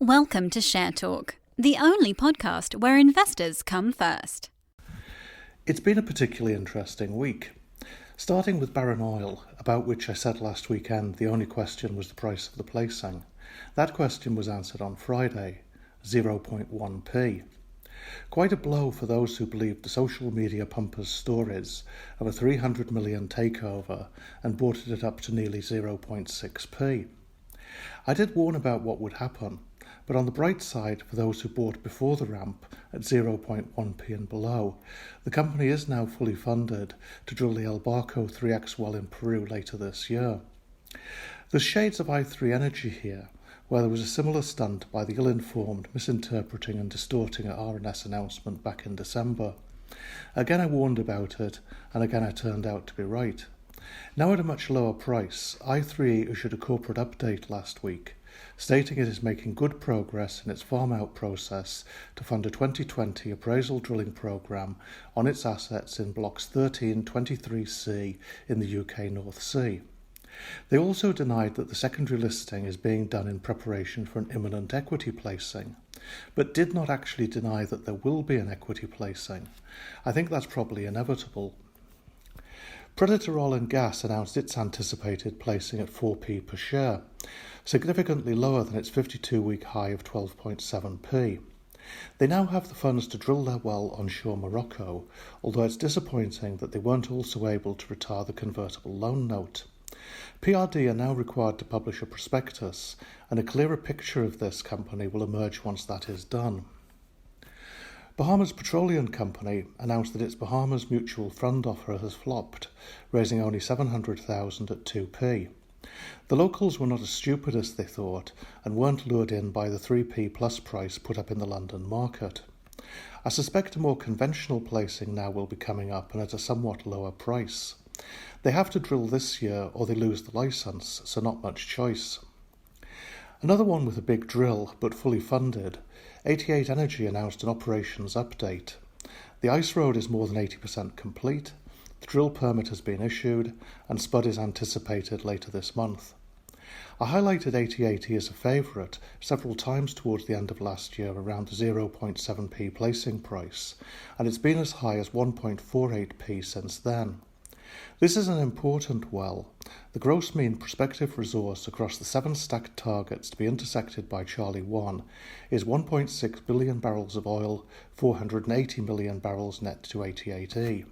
Welcome to Share Talk, the only podcast where investors come first. It's been a particularly interesting week. Starting with Barron Oil, about which I said last weekend the only question was the price of the placing. That question was answered on Friday, 0.1p. Quite a blow for those who believed the social media pumpers' stories of a 300 million takeover and brought it up to nearly 0.6p. I did warn about what would happen, but on the bright side, for those who bought before the ramp at 0.1p and below, the company is now fully funded to drill the El Barco 3X well in Peru later this year. There's shades of i3 Energy here, where there was a similar stunt by the ill-informed misinterpreting and distorting an RNS announcement back in December. Again I warned about it, and again I turned out to be right. Now at a much lower price, i3 issued a corporate update last week, stating it is making good progress in its farm-out process to fund a 2020 appraisal drilling programme on its assets in Blocks 1323C in the UK North Sea. They also denied that the secondary listing is being done in preparation for an imminent equity placing, but did not actually deny that there will be an equity placing. I think that's probably inevitable. Predator Oil and Gas announced its anticipated placing at 4p per share, significantly lower than its 52-week high of 12.7p. They now have the funds to drill their well onshore Morocco, although it's disappointing that they weren't also able to retire the convertible loan note. PRD are now required to publish a prospectus, and a clearer picture of this company will emerge once that is done. Bahamas Petroleum Company announced that its Bahamas Mutual Fund offer has flopped, raising only $700,000 at 2p. The locals were not as stupid as they thought and weren't lured in by the 3p plus price put up in the London market. I suspect a more conventional placing now will be coming up and at a somewhat lower price. They have to drill this year or they lose the licence, so not much choice. Another one with a big drill, but fully funded, 88 Energy announced an operations update. The ice road is more than 80% complete, the drill permit has been issued, and spud is anticipated later this month. I highlighted 8080 as a favourite several times towards the end of last year around the 0.7p placing price, and it's been as high as 1.48p since then. This is an important well. The gross mean prospective resource across the 7 stacked targets to be intersected by Charlie 1 is 1.6 billion barrels of oil, 480 million barrels net to 88E.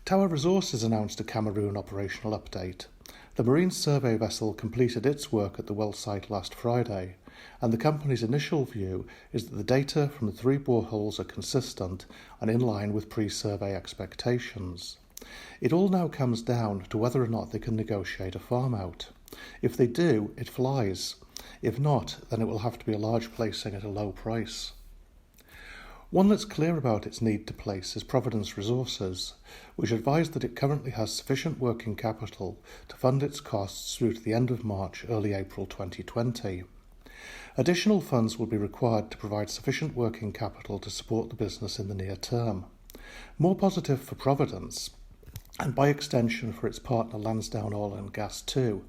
Tower Resources announced a Cameroon operational update. The marine survey vessel completed its work at the well site last Friday, and the company's initial view is that the data from the 3 boreholes are consistent and in line with pre-survey expectations. It all now comes down to whether or not they can negotiate a farm-out. If they do, it flies. If not, then it will have to be a large placing at a low price. One that's clear about its need to place is Providence Resources, which advised that it currently has sufficient working capital to fund its costs through to the end of March, early April 2020. Additional funds will be required to provide sufficient working capital to support the business in the near term. More positive for Providence, and by extension for its partner Lansdowne Oil and Gas too,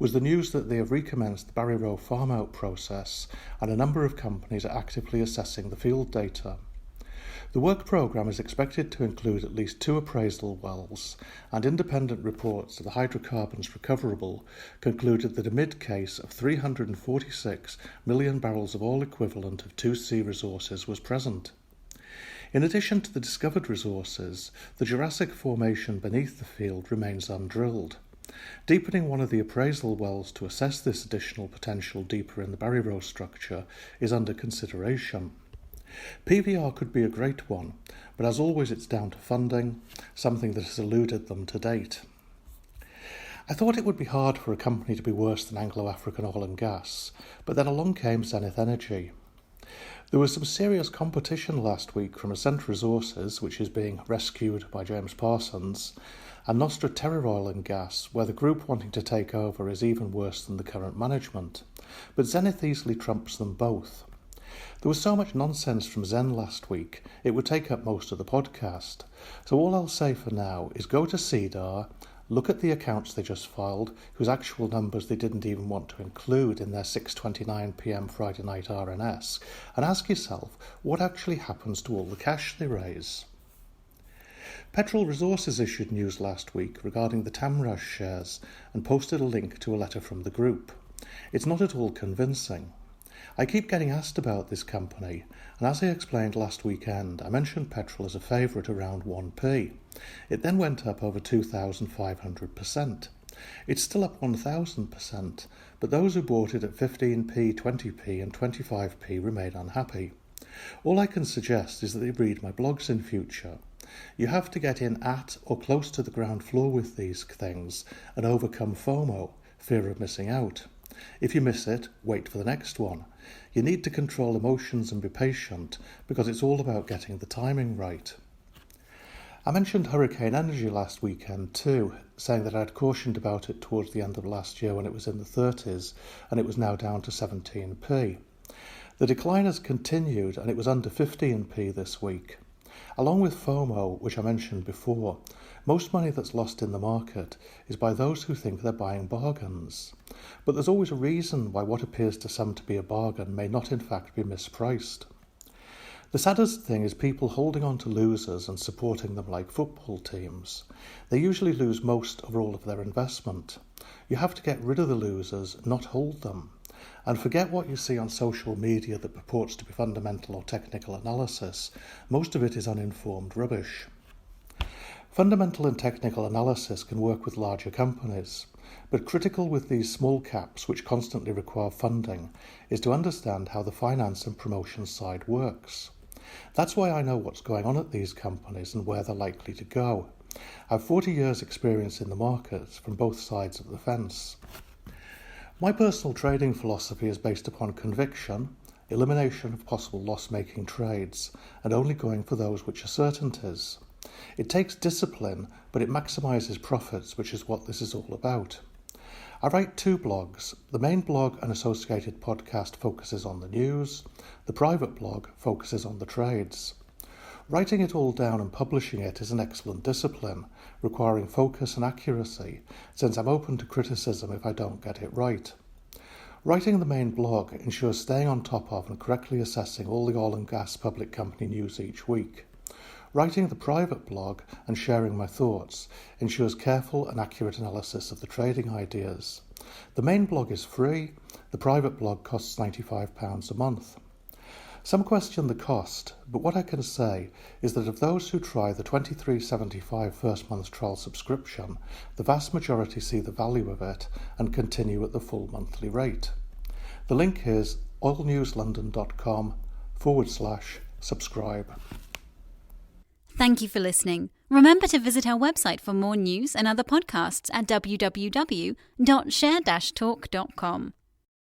was the news that they have recommenced the Barry Rowe farm-out process and a number of companies are actively assessing the field data. The work programme is expected to include at least 2 appraisal wells, and independent reports of the hydrocarbons recoverable concluded that a mid-case of 346 million barrels of oil equivalent of 2C resources was present. In addition to the discovered resources, the Jurassic Formation beneath the field remains undrilled. Deepening one of the appraisal wells to assess this additional potential deeper in the Barry Rowe structure is under consideration. PVR could be a great one, but as always it's down to funding, something that has eluded them to date. I thought it would be hard for a company to be worse than Anglo-African Oil and Gas, but then along came Zenith Energy. There was some serious competition last week from Ascent Resources, which is being rescued by James Parsons, and Nostra Terra Oil and Gas, where the group wanting to take over is even worse than the current management. But Zenith easily trumps them both. There was so much nonsense from Zen last week, it would take up most of the podcast. So all I'll say for now is go to CEDAR, look at the accounts they just filed, whose actual numbers they didn't even want to include in their 6:29pm Friday night RNS, and ask yourself what actually happens to all the cash they raise. Petrol Resources issued news last week regarding the Tamrash shares and posted a link to a letter from the group. It's not at all convincing. I keep getting asked about this company, and as I explained last weekend, I mentioned petrol as a favourite around 1p. It then went up over 2,500%. It's still up 1,000%, but those who bought it at 15p, 20p and 25p remain unhappy. All I can suggest is that they read my blogs in future. You have to get in at or close to the ground floor with these things and overcome FOMO, fear of missing out. If you miss it, wait for the next one. You need to control emotions and be patient because it's all about getting the timing right. I mentioned hurricane energy last weekend too, saying that I'd cautioned about it towards the end of last year when it was in the 30s and it was now down to 17p. The decline has continued and it was under 15p this week. Along with FOMO, which I mentioned before, most money that's lost in the market is by those who think they're buying bargains. But there's always a reason why what appears to some to be a bargain may not in fact be mispriced. The saddest thing is people holding on to losers and supporting them like football teams. They usually lose most or all of their investment. You have to get rid of the losers, not hold them. And forget what you see on social media that purports to be fundamental or technical analysis. Most of it is uninformed rubbish. Fundamental and technical analysis can work with larger companies, but critical with these small caps which constantly require funding is to understand how the finance and promotion side works. That's why I know what's going on at these companies and where they're likely to go. I've 40 years' experience in the markets from both sides of the fence. My personal trading philosophy is based upon conviction, elimination of possible loss-making trades, and only going for those which are certainties. It takes discipline, but it maximises profits, which is what this is all about. I write 2 blogs. The main blog and associated podcast focuses on the news. The private blog focuses on the trades. Writing it all down and publishing it is an excellent discipline, requiring focus and accuracy, since I'm open to criticism if I don't get it right. Writing the main blog ensures staying on top of and correctly assessing all the oil and gas public company news each week. Writing the private blog and sharing my thoughts ensures careful and accurate analysis of the trading ideas. The main blog is free, the private blog costs £95 a month. Some question the cost, but what I can say is that of those who try the $23.75 first month trial subscription, the vast majority see the value of it and continue at the full monthly rate. The link is oilnewslondon.com/subscribe. Thank you for listening. Remember to visit our website for more news and other podcasts at www.share-talk.com.